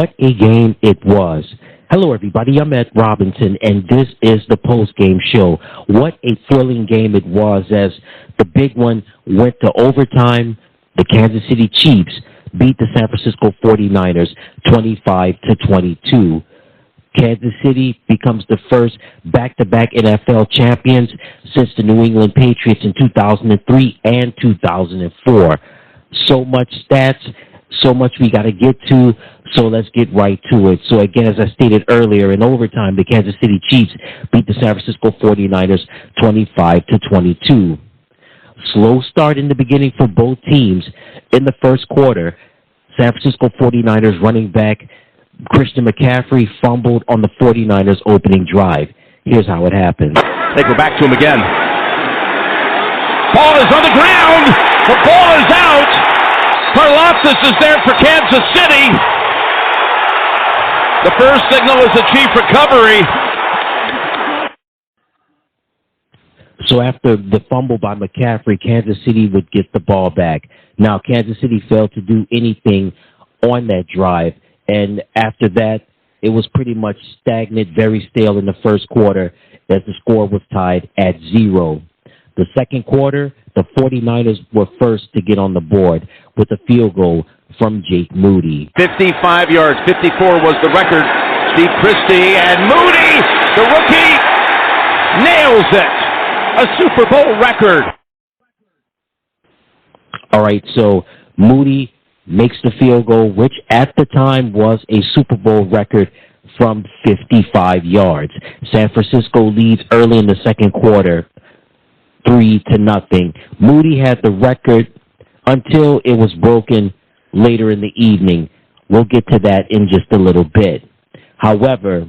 What a game it was. Hello, everybody. I'm Ed Robinson, and this is the Postgame Show. What a thrilling game it was as the big one went to overtime. The Kansas City Chiefs beat the San Francisco 49ers 25-22. Kansas City becomes the first back-to-back NFL champions since the New England Patriots in 2003 and 2004. So much stats, so much we got to get to, so let's get right to it. So again, as I stated earlier, in overtime, the Kansas City Chiefs beat the San Francisco 49ers 25-22. Slow start in the beginning for both teams. In the first quarter, San Francisco 49ers running back Christian McCaffrey fumbled on the 49ers opening drive. Here's how it happened. They go back to him again. Ball is on the ground. The ball is out. Karlaftis is there for Kansas City. The first signal is a chief recovery. So after the fumble by McCaffrey, Kansas City would get the ball back. Now, Kansas City failed to do anything on that drive. And after that, it was pretty much stagnant, very stale in the first quarter as the score was tied at 0. The second quarter, the 49ers were first to get on the board with a field goal from Jake Moody. 55 yards, 54 was the record. Steve Christie and Moody, the rookie, nails it. A Super Bowl record. All right, so Moody makes the field goal, which at the time was a Super Bowl record from 55 yards. San Francisco leads early in the second quarter, 3-0. Moody had the record until it was broken later in the evening. We'll get to that in just a little bit. However,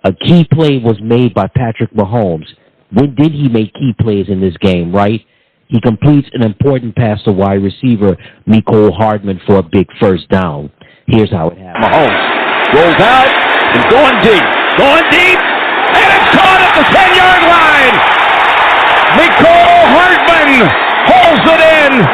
a key play was made by Patrick Mahomes. When did he make key plays in this game, right? He completes an important pass to wide receiver Mecole Hardman for a big first down. Here's how it happened. Mahomes rolls out and going deep, and it's caught at the 10-yard line. Mecole Hardman holds it in.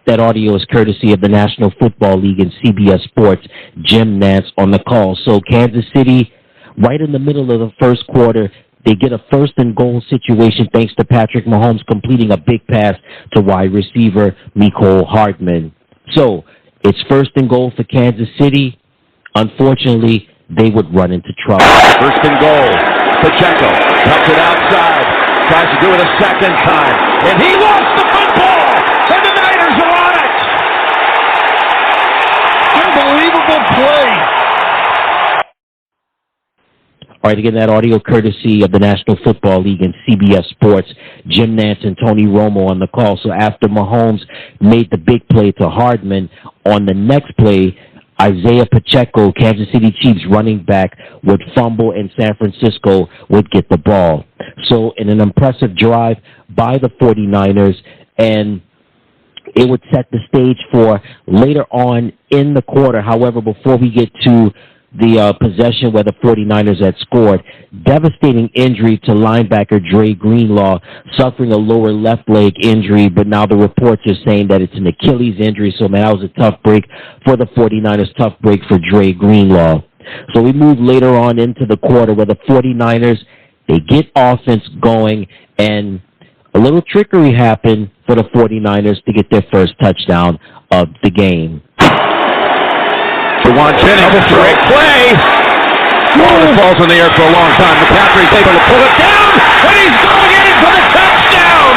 That audio is courtesy of the National Football League and CBS Sports. Jim Nantz on the call. So Kansas City, right in the middle of the first quarter, they get a first-and-goal situation thanks to Patrick Mahomes completing a big pass to wide receiver Mecole Hardman. So it's first and goal for Kansas City. Unfortunately, they would run into trouble. First and goal. Pacheco comes it outside. Tries to do it a second time. And he lost the football. And the Niners are on it. Unbelievable play. All right, again, that audio courtesy of the National Football League and CBS Sports. Jim Nantz and Tony Romo on the call. So after Mahomes made the big play to Hardman, on the next play, Isiah Pacheco, Kansas City Chiefs running back, would fumble and San Francisco would get the ball. So in an impressive drive by the 49ers, and it would set the stage for later on in the quarter. However, before we get to the possession where the 49ers had scored, devastating injury to linebacker Dre Greenlaw, suffering a lower left leg injury, but now the reports are saying that it's an Achilles injury, so man, that was a tough break for the 49ers, tough break for Dre Greenlaw. So we move later on into the quarter where the 49ers, they get offense going, and a little trickery happened for the 49ers to get their first touchdown of the game. Jauan Jennings, great play. Ball falls in the air for a long time. McCaffrey's able to pull it down, and he's going in for the touchdown.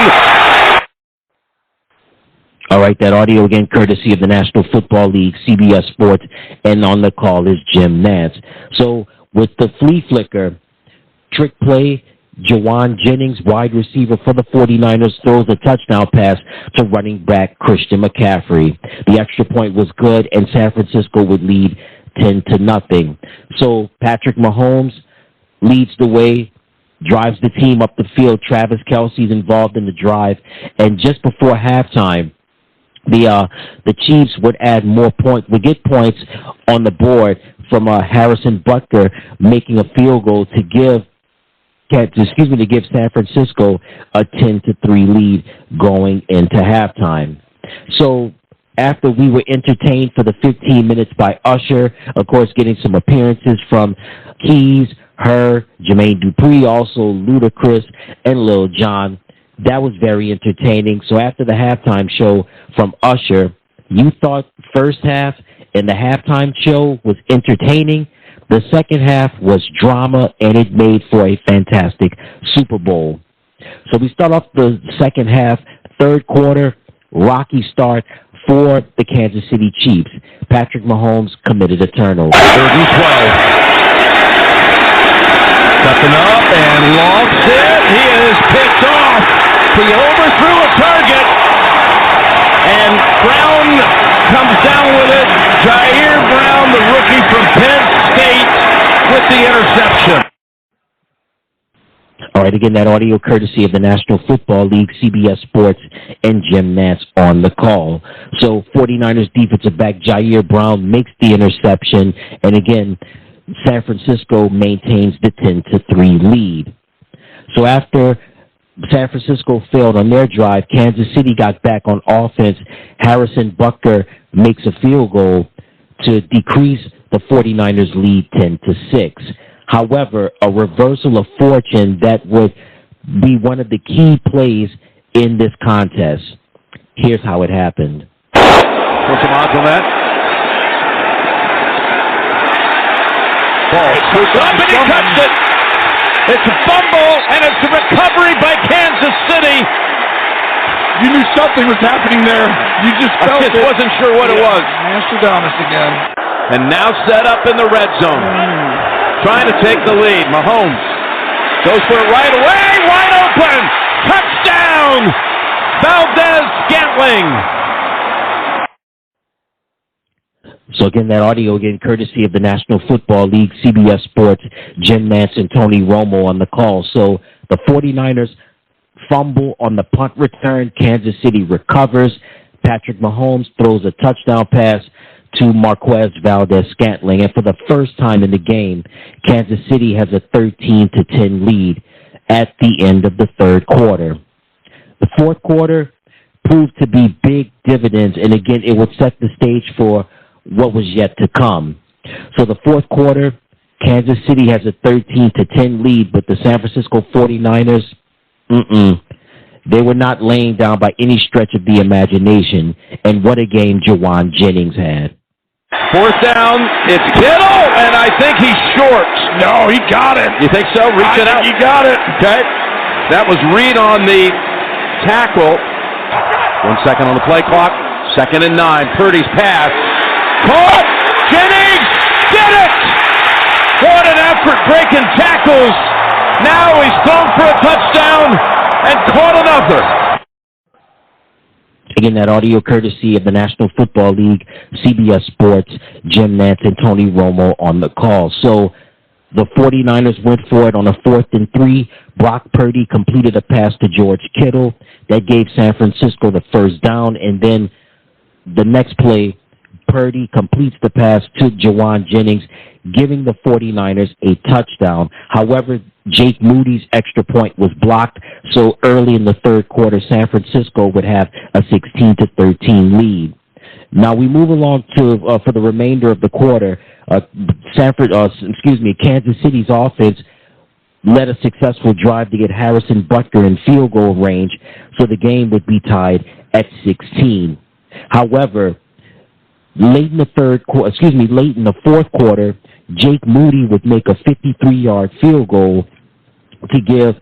All right, that audio again courtesy of the National Football League, CBS Sports, and on the call is Jim Nantz. So with the flea flicker, trick play, Jauan Jennings, wide receiver for the 49ers, throws a touchdown pass to running back Christian McCaffrey. The extra point was good, and San Francisco would lead 10-0. So Patrick Mahomes leads the way, drives the team up the field. Travis Kelce's involved in the drive, and just before halftime, the Chiefs would add more points, would get points on the board from Harrison Butker making a field goal to give San Francisco a 10-3 lead going into halftime. So after we were entertained for the 15 minutes by Usher, of course, getting some appearances from Keys, her, Jermaine Dupri, also Ludacris, and Lil Jon. That was very entertaining. So after the halftime show from Usher, you thought first half and the halftime show was entertaining. The second half was drama, and it made for a fantastic Super Bowl. So we start off the second half, third quarter, rocky start for the Kansas City Chiefs. Patrick Mahomes committed a turnover. 3rd and 12. Stepping up and lofts it. He is picked off. He overthrew a target. And Brown comes down with it. Ji'Ayir Brown, the rookie from Penn State, with the interception. All right, again, that audio courtesy of the National Football League, CBS Sports, and Jim Nantz on the call. So 49ers defensive back Ji'Ayir Brown makes the interception, and again, San Francisco maintains the 10-3 lead. So after San Francisco failed on their drive, Kansas City got back on offense. Harrison Butker makes a field goal to decrease the 49ers lead 10-6. However, a reversal of fortune that would be one of the key plays in this contest. Here's how it happened. Put some odds on that. Ball swoops up and he touched it. It's a fumble and it's a recovery by Kansas City. You knew something was happening there. You just felt I just wasn't sure what it was. Nostradamus again. And now set up in the red zone. Trying to take the lead. Mahomes goes for it right away. Wide open. Touchdown. Valdez-Scantling. So again, that audio again courtesy of the National Football League, CBS Sports, Jim Nantz and Tony Romo on the call. So the 49ers fumble on the punt return. Kansas City recovers. Patrick Mahomes throws a touchdown pass to Marquez Valdez-Scantling. And for the first time in the game, Kansas City has a 13-10 lead at the end of the third quarter. The fourth quarter proved to be big dividends, and again, it would set the stage for what was yet to come. So the fourth quarter, Kansas City has a 13-10 lead, but the San Francisco 49ers, they were not laying down by any stretch of the imagination. And what a game Jauan Jennings had. Fourth down, it's Kittle, and I think he's short. No, he got it. You think so? Reach it out. He got it. Okay. That was Reed on the tackle. 1 second on the play clock. 2nd and 9. Purdy's pass. Caught! Jennings! Did it! What an effort breaking tackles. Now he's thrown for a touchdown and caught another. Again, that audio courtesy of the National Football League, CBS Sports, Jim Nantz and Tony Romo on the call. So the 49ers went for it on a 4th and 3. Brock Purdy completed a pass to George Kittle. That gave San Francisco the first down. And then the next play, Purdy completes the pass to Jauan Jennings, giving the 49ers a touchdown. However, Jake Moody's extra point was blocked, so early in the third quarter, San Francisco would have a 16-13 lead. Now we move along to for the remainder of the quarter. Kansas City's offense led a successful drive to get Harrison Butker in field goal range, so the game would be tied at 16. However, late in the fourth quarter, Jake Moody would make a 53-yard field goal to give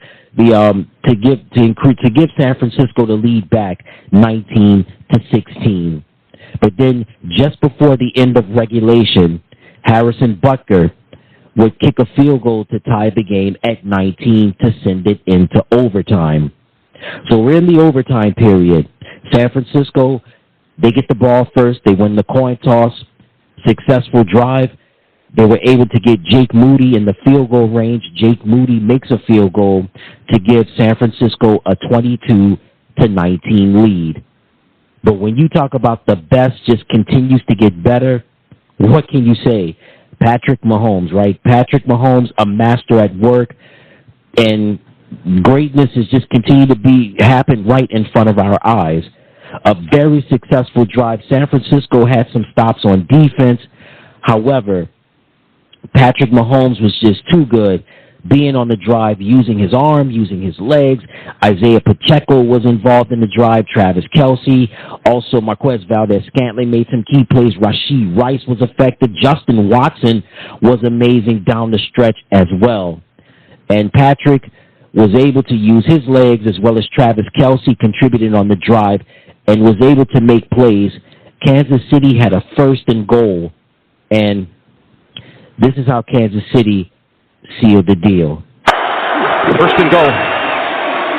San Francisco the lead back 19-16. But then, just before the end of regulation, Harrison Butker would kick a field goal to tie the game at 19 to send it into overtime. So we're in the overtime period. San Francisco, they get the ball first. They win the coin toss. Successful drive. They were able to get Jake Moody in the field goal range. Jake Moody makes a field goal to give San Francisco a 22-19 lead. But when you talk about the best just continues to get better, what can you say? Patrick Mahomes, right? Patrick Mahomes, a master at work, and greatness has just continued to happen right in front of our eyes. A very successful drive. San Francisco had some stops on defense. However, Patrick Mahomes was just too good, being on the drive, using his arm, using his legs. Isiah Pacheco was involved in the drive. Travis Kelce. Also, Marquez Valdez-Scantling made some key plays. Rashee Rice was effective. Justin Watson was amazing down the stretch as well. And Patrick was able to use his legs, as well as Travis Kelce contributed on the drive and was able to make plays. Kansas City had a 1st and goal, and this is how Kansas City sealed the deal. 1st and goal.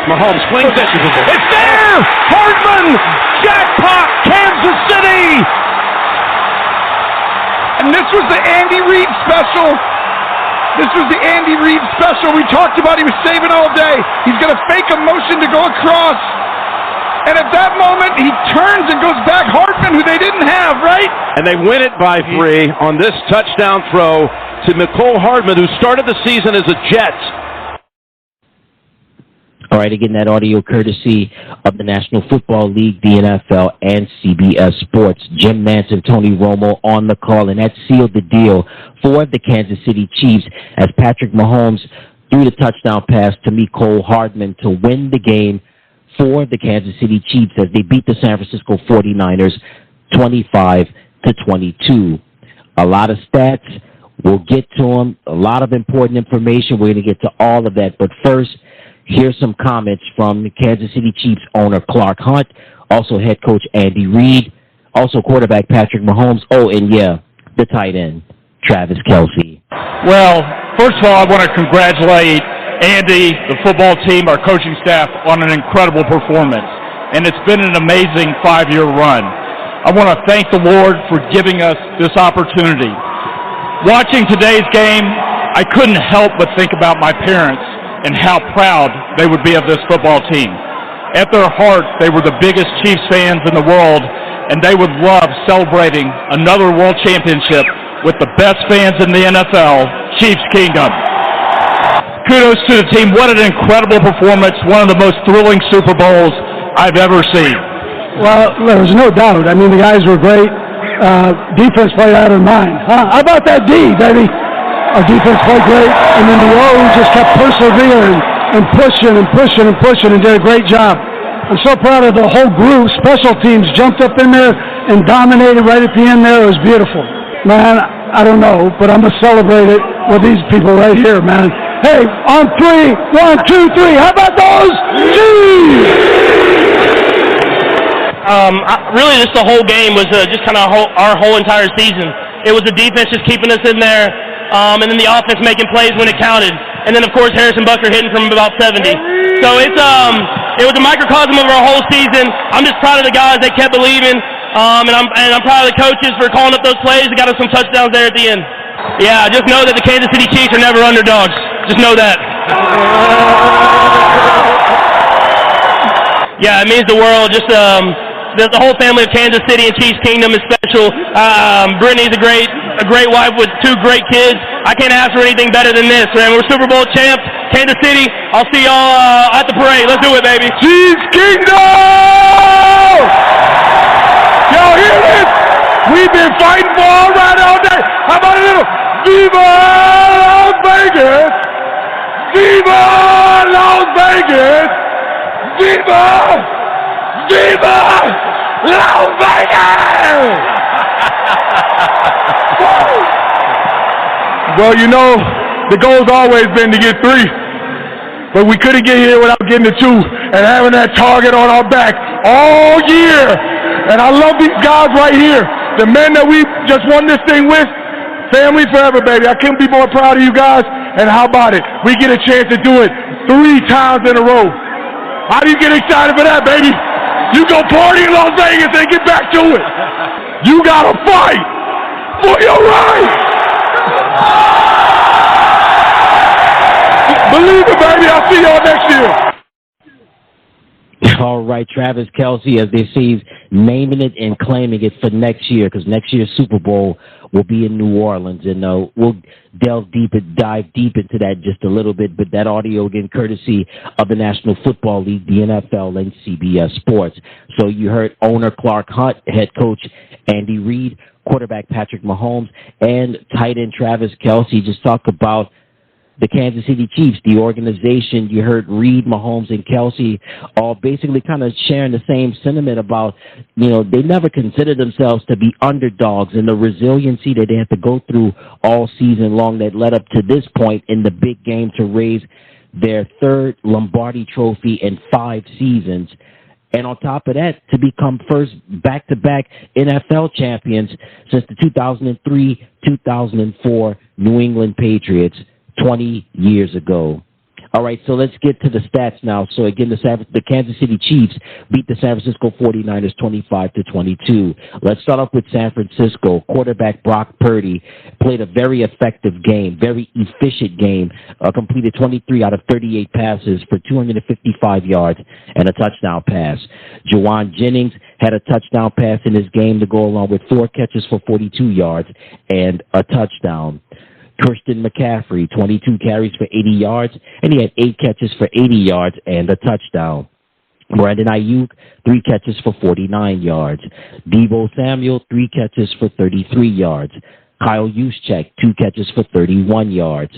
Mahomes swings it. It's there! Hardman! Jackpot! Kansas City! And this was the Andy Reid special. This was the Andy Reid special we talked about. He was saving all day. He's going to fake a motion to go across. And at that moment, he turns and goes back. Hardman, who they didn't have, right? And they win it by 3 on this touchdown throw to Mecole Hardman, who started the season as a Jet. All right, again, that audio courtesy of the National Football League, the NFL, and CBS Sports. Jim Nantz and Tony Romo on the call, and that sealed the deal for the Kansas City Chiefs as Patrick Mahomes threw the touchdown pass to Mecole Hardman to win the game for the Kansas City Chiefs as they beat the San Francisco 49ers 25-22. A lot of stats. We'll get to them. A lot of important information. We're going to get to all of that. But first, here's some comments from the Kansas City Chiefs owner Clark Hunt, also head coach Andy Reid, also quarterback Patrick Mahomes. Oh, and yeah, the tight end, Travis Kelce. Well, first of all, I want to congratulate Andy, the football team, our coaching staff on an incredible performance. And it's been an amazing 5-year run. I want to thank the Lord for giving us this opportunity. Watching today's game, I couldn't help but think about my parents and how proud they would be of this football team. At their heart, they were the biggest Chiefs fans in the world, and they would love celebrating another world championship with the best fans in the NFL, Chiefs Kingdom. Kudos to the team. What an incredible performance. One of the most thrilling Super Bowls I've ever seen. Well, there's no doubt. I mean, the guys were great. Defense played out of mind. How about that D, baby? Our defense played great, and then the O just kept persevering and pushing and pushing and pushing and did a great job. I'm so proud of the whole group. Special teams jumped up in there and dominated right at the end there. It was beautiful. Man, I don't know, but I'm going to celebrate it with these people right here, man. Hey, on 3, 1, 2, 3. How about those? Really, just the whole game was just kind of our whole entire season. It was the defense just keeping us in there, and then the offense making plays when it counted, and then of course Harrison Butker hitting from about 70. So it was a microcosm of our whole season. I'm just proud of the guys. They kept believing, and I'm proud of the coaches for calling up those plays and got us some touchdowns there at the end. Yeah, just know that the Kansas City Chiefs are never underdogs. Just know that. Yeah, it means the world. Just the whole family of Kansas City and Chiefs Kingdom is special. Brittany's a great wife with 2 great kids. I can't ask for anything better than this, man. We're Super Bowl champs, Kansas City. I'll see y'all at the parade. Let's do it, baby. Chiefs Kingdom! Y'all hear this? We've been fighting for all right all day. How about a little Viva Las Vegas? Viva Las Vegas! Viva! Viva Las Vegas! Well, you know, the goal's always been to get 3. But we couldn't get here without getting the 2 and having that target on our back all year. And I love these guys right here. The men that we just won this thing with, family forever, baby. I couldn't be more proud of you guys. And how about it? We get a chance to do it 3 times in a row. How do you get excited for that, baby? You go party in Las Vegas and get back to it. You gotta fight for your right. Believe it, baby. I'll see y'all next year. All right, Travis Kelce, as they say, naming it and claiming it for next year, because next year's Super Bowl will be in New Orleans, and we'll dive deep into that just a little bit. But that audio, again, courtesy of the National Football League, the NFL, and CBS Sports. So you heard owner Clark Hunt, head coach Andy Reid, quarterback Patrick Mahomes, and tight end Travis Kelce just talk about the Kansas City Chiefs, the organization. You heard Reid, Mahomes, and Kelce all basically kind of sharing the same sentiment about, they never considered themselves to be underdogs, and the resiliency that they had to go through all season long that led up to this point in the big game to raise their third Lombardi trophy in 5 seasons. And on top of that, to become first back-to-back NFL champions since the 2003-2004 New England Patriots 20 years ago. All right, so let's get to the stats now. So again, the Kansas City Chiefs beat the San Francisco 49ers 25-22. Let's start off with San Francisco. Quarterback Brock Purdy played a very effective game, very efficient game, completed 23 out of 38 passes for 255 yards and a touchdown pass. Jauan Jennings had a touchdown pass in his game to go along with 4 catches for 42 yards and a touchdown. Christian McCaffrey, 22 carries for 80 yards, and he had 8 catches for 80 yards and a touchdown. Brandon Aiyuk, 3 catches for 49 yards. Deebo Samuel, 3 catches for 33 yards. Kyle Juszczyk, 2 catches for 31 yards.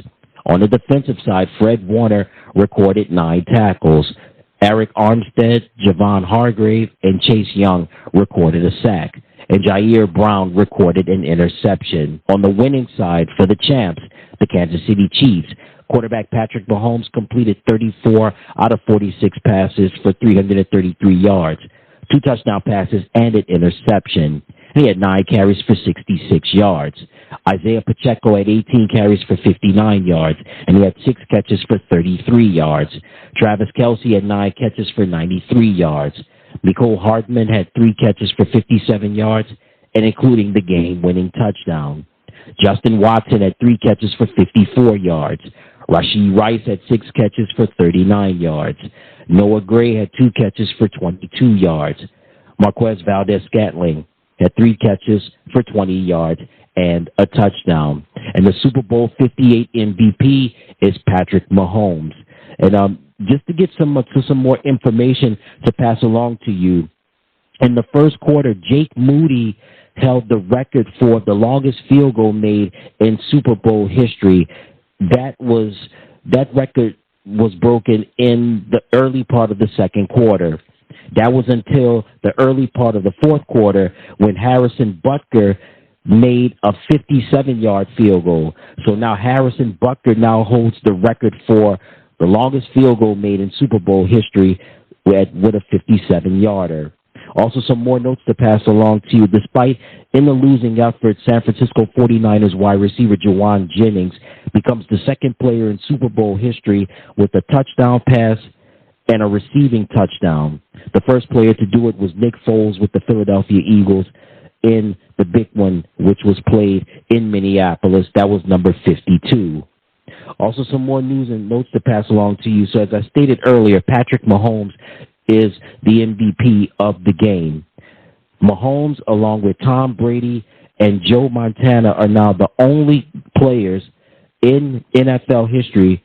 On the defensive side, Fred Warner recorded 9 tackles. Arik Armstead, Javon Hargrave, and Chase Young recorded a sack. And Ji'Ayir Brown recorded an interception. On the winning side for the champs, the Kansas City Chiefs, quarterback Patrick Mahomes completed 34 out of 46 passes for 333 yards, 2 touchdown passes, and an interception. He had 9 carries for 66 yards. Isiah Pacheco had 18 carries for 59 yards, and he had 6 catches for 33 yards. Travis Kelce had 9 catches for 93 yards. Mecole Hardman had 3 catches for 57 yards, and including the game-winning touchdown. Justin Watson had 3 catches for 54 yards. Rashee Rice had 6 catches for 39 yards. Noah Gray had 2 catches for 22 yards. Marquez Valdez-Scantling had 3 catches for 20 yards and a touchdown. And the Super Bowl 58 MVP is Patrick Mahomes. And just to get some more information to pass along to you, in the first quarter, Jake Moody held the record for the longest field goal made in Super Bowl history. That record was broken in the early part of the second quarter. That was until the early part of the fourth quarter when Harrison Butker made a 57-yard field goal. So now Harrison Butker now holds the record for the longest field goal made in Super Bowl history with a 57-yarder. Also, some more notes to pass along to you. Despite in the losing effort, San Francisco 49ers wide receiver Jauan Jennings becomes the second player in Super Bowl history with a touchdown pass and a receiving touchdown. The first player to do it was Nick Foles with the Philadelphia Eagles in the big one, which was played in Minneapolis. That was number 52. Also, some more news and notes to pass along to you. So, as I stated earlier, Patrick Mahomes is the MVP of the game. Mahomes, along with Tom Brady and Joe Montana, are now the only players in NFL history,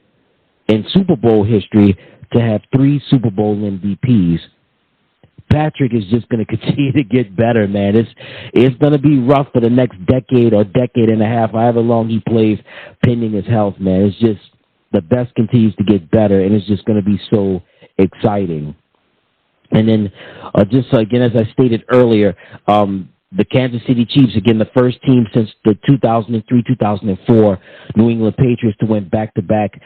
in Super Bowl history, to have 3 Super Bowl MVPs. Patrick is just going to continue to get better, man. It's going to be rough for the next decade or decade and a half, however long he plays, pending his health, man. It's just the best continues to get better, and it's just going to be so exciting. And then, just again, as I stated earlier, the Kansas City Chiefs, again, the first team since the 2003-2004 New England Patriots to win back-to-back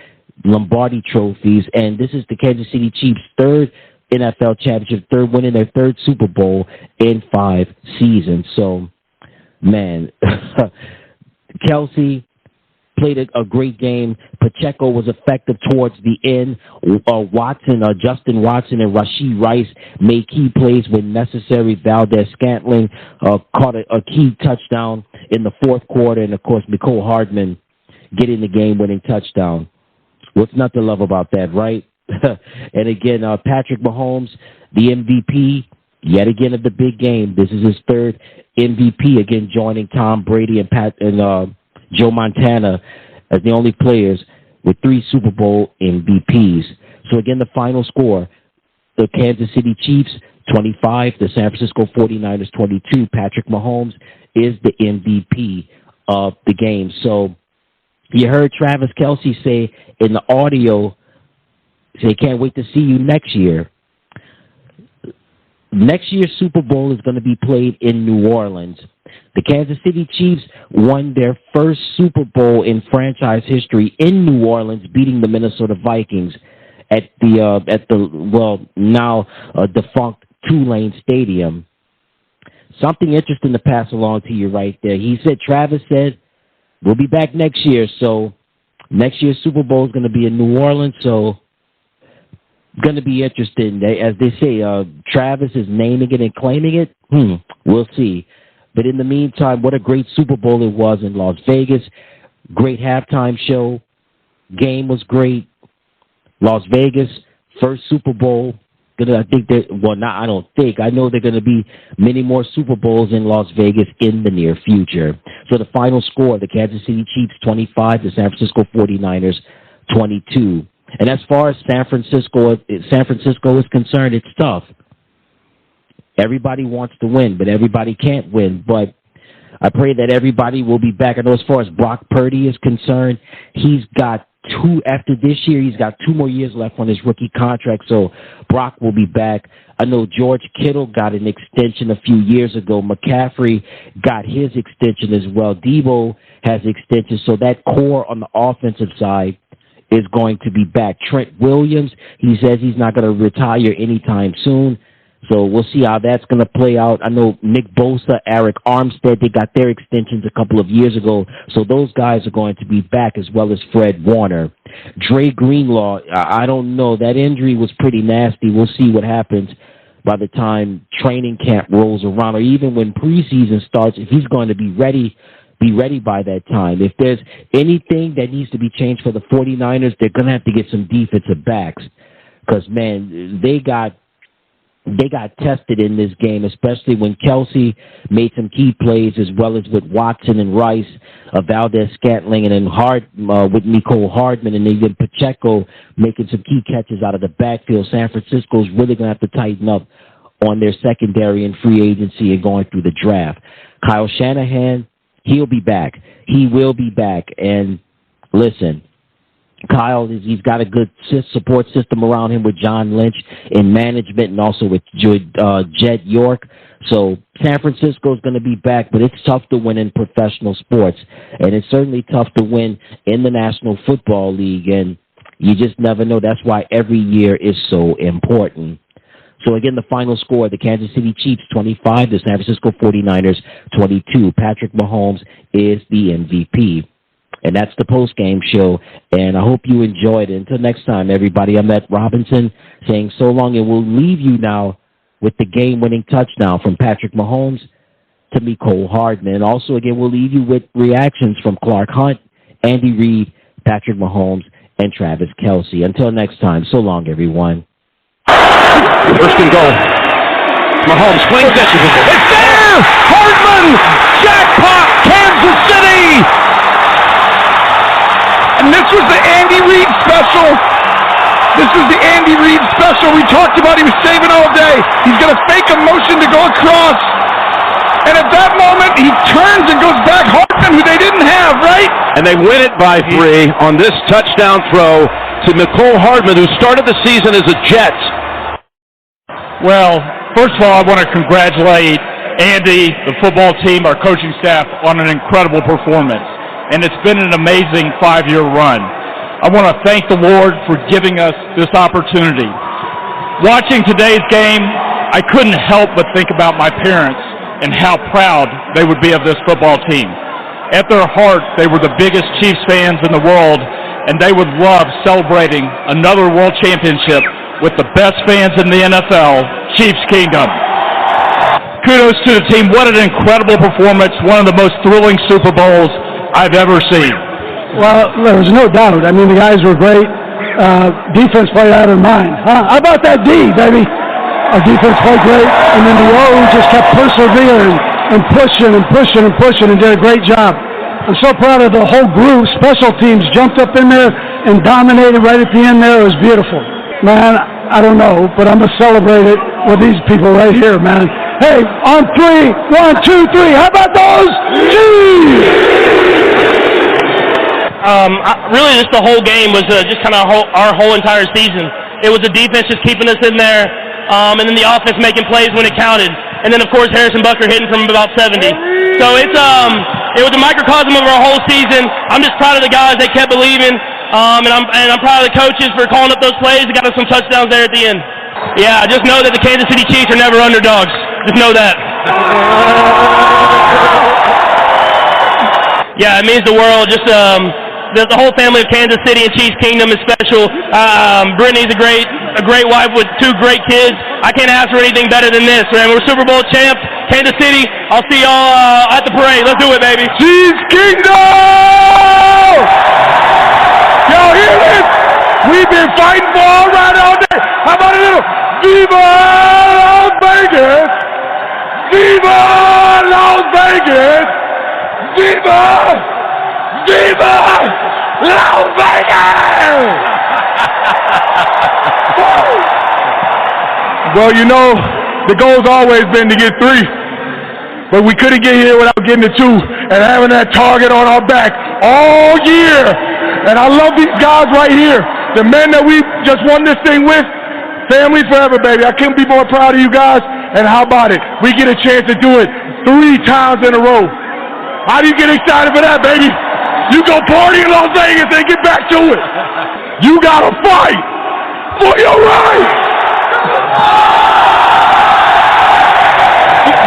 Lombardi trophies, and this is the Kansas City Chiefs' third NFL championship, winning their third Super Bowl in 5 seasons. So, man, Kelce played a great game. Pacheco was effective towards the end. Justin Watson and Rashee Rice made key plays when necessary. Valdez-Scantling caught a key touchdown in the fourth quarter, and, of course, Mecole Hardman getting the game-winning touchdown. What's not to love about that, right? And again, Patrick Mahomes, the MVP, yet again of the big game. This is his third MVP, again joining Tom Brady and Joe Montana as the only players with 3 Super Bowl MVPs. So again, the final score, the Kansas City Chiefs 25, the San Francisco 49ers 22. Patrick Mahomes is the MVP of the game. So you heard Travis Kelce say in the audio, say, can't wait to see you next year. Next year's Super Bowl is going to be played in New Orleans. The Kansas City Chiefs won their first Super Bowl in franchise history in New Orleans, beating the Minnesota Vikings at the now defunct Tulane Stadium. Something interesting to pass along to you right there. Travis said, we'll be back next year. So next year's Super Bowl is going to be in New Orleans. So going to be interesting. As they say, Travis is naming it and claiming it. We'll see. But in the meantime, what a great Super Bowl it was in Las Vegas. Great halftime show. Game was great. Las Vegas, first Super Bowl. I know there are going to be many more Super Bowls in Las Vegas in the near future. So the final score, the Kansas City Chiefs 25, the San Francisco 49ers 22. And as far as San Francisco is concerned, it's tough. Everybody wants to win, but everybody can't win. But I pray that everybody will be back. I know as far as Brock Purdy is concerned, after this year, he's got 2 more years left on his rookie contract, so Brock will be back. I know George Kittle got an extension a few years ago. McCaffrey got his extension as well. Deebo has extension, so that core on the offensive side is going to be back. Trent Williams, he says he's not going to retire anytime soon. So we'll see how that's going to play out. I know Nick Bosa, Arik Armstead, they got their extensions a couple of years ago. So those guys are going to be back, as well as Fred Warner. Dre Greenlaw, I don't know. That injury was pretty nasty. We'll see what happens by the time training camp rolls around, or even when preseason starts, if he's going to be ready by that time. If there's anything that needs to be changed for the 49ers, they're going to have to get some defensive backs. Because, man, they got tested in this game, especially when Kelce made some key plays, as well as with Watson and Rice, Valdez-Scantling, and then with Mecole Hardman, and even Pacheco making some key catches out of the backfield. San Francisco's really going to have to tighten up on their secondary and free agency and going through the draft. Kyle Shanahan, he'll be back. He will be back. And listen, Kyle, he's got a good support system around him with John Lynch in management, and also with Jed York. So San Francisco's going to be back, but it's tough to win in professional sports, and it's certainly tough to win in the National Football League, and you just never know. That's why every year is so important. So again, the final score, the Kansas City Chiefs 25, the San Francisco 49ers 22. Patrick Mahomes is the MVP. And that's the post-game show, and I hope you enjoyed it. Until next time, everybody, I'm Matt Robinson saying so long, and we'll leave you now with the game-winning touchdown from Patrick Mahomes to Mecole Hardman. And also, again, we'll leave you with reactions from Clark Hunt, Andy Reid, Patrick Mahomes, and Travis Kelce. Until next time, so long, everyone. First and goal. Mahomes swings it. It's there! Hardman! Jackpot! Kansas City! And this was the Andy Reid special. This was the Andy Reid special we talked about. He was saving all day. He's going to fake a motion to go across. And at that moment, he turns and goes back Hardman, who they didn't have, right? And they win it by 3 on this touchdown throw to Mecole Hardman, who started the season as a Jet. Well, first of all, I want to congratulate Andy, the football team, our coaching staff on an incredible performance. And it's been an amazing 5-year run. I want to thank the Lord for giving us this opportunity. Watching today's game, I couldn't help but think about my parents and how proud they would be of this football team. At their heart, they were the biggest Chiefs fans in the world, and they would love celebrating another world championship with the best fans in the NFL, Chiefs Kingdom. Kudos to the team. What an incredible performance. One of the most thrilling Super Bowls I've ever seen. Well, there was no doubt. I mean, the guys were great. Defense played out of mind. Huh? How about that D, baby? Our defense played great, and then the O just kept persevering and pushing and pushing and pushing and did a great job. I'm so proud of the whole group. Special teams jumped up in there and dominated right at the end there. It was beautiful. Man, I don't know, but I'm going to celebrate it with these people right here, man. Hey, on three, 1, 2, 3. How about those? Really, just the whole game was just kind of our whole entire season. It was the defense just keeping us in there, and then the offense making plays when it counted. And then, of course, Harrison Butker hitting from about 70. So it was a microcosm of our whole season. I'm just proud of the guys. They kept believing, and I'm proud of the coaches for calling up those plays and got us some touchdowns there at the end. Yeah, just know that the Kansas City Chiefs are never underdogs. Just know that. Yeah, it means the world. Just the whole family of Kansas City and Chiefs Kingdom is special. Brittany's a great wife with 2 great kids. I can't ask for anything better than this, man. We're Super Bowl champs, Kansas City. I'll see y'all at the parade. Let's do it, baby. Chiefs Kingdom! Y'all hear this? We've been fighting for all right all day. How about a little Viva Las Vegas? Viva Las Vegas! Viva! Viva Las Vegas! Well, you know, the goal's always been to get 3. But we couldn't get here without getting the 2 and having that target on our back all year. And I love these guys right here. The men that we just won this thing with, family forever, baby. I couldn't be more proud of you guys. And how about it? We get a chance to do it 3 times in a row. How do you get excited for that, baby? You go party in Las Vegas and get back to it. You gotta fight for your right.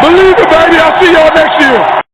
Believe it, baby. I'll see y'all next year.